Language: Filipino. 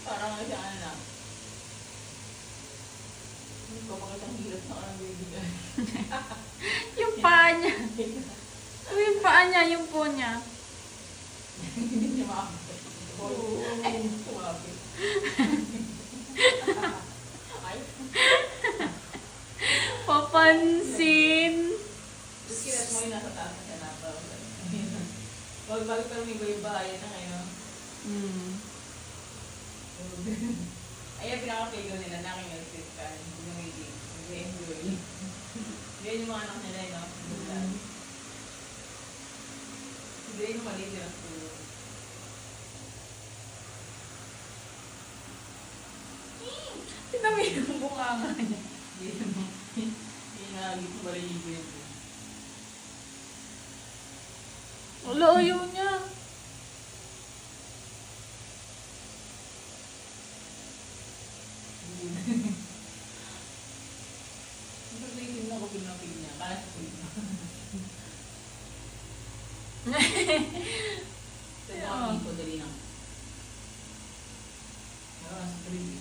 Parang siya ano. Kapakitang hirap na ang bibigay. Yung paa niya. Yung paa niya, yung po niya. Hindi niya makakapit. Ay, tumapit. Ay. Papansin. Tapos kilat mo yung nasa taas na siya napa. Wag pero may bahay na kayo. Ayan, pinaka-fago nila, naking-assist ka. Nag-enjoy. Ganyan yung mga anak nila, no? Ganyan yung maliit nila sa tulog. Tignan mo yung bunganga niya. Hinagit mo pala yung grade. Wala, ayaw niya. Ito na yung mo ko pinapig niya. Kaya sa pig niya. Ito yung mga ko dali lang. Sa pig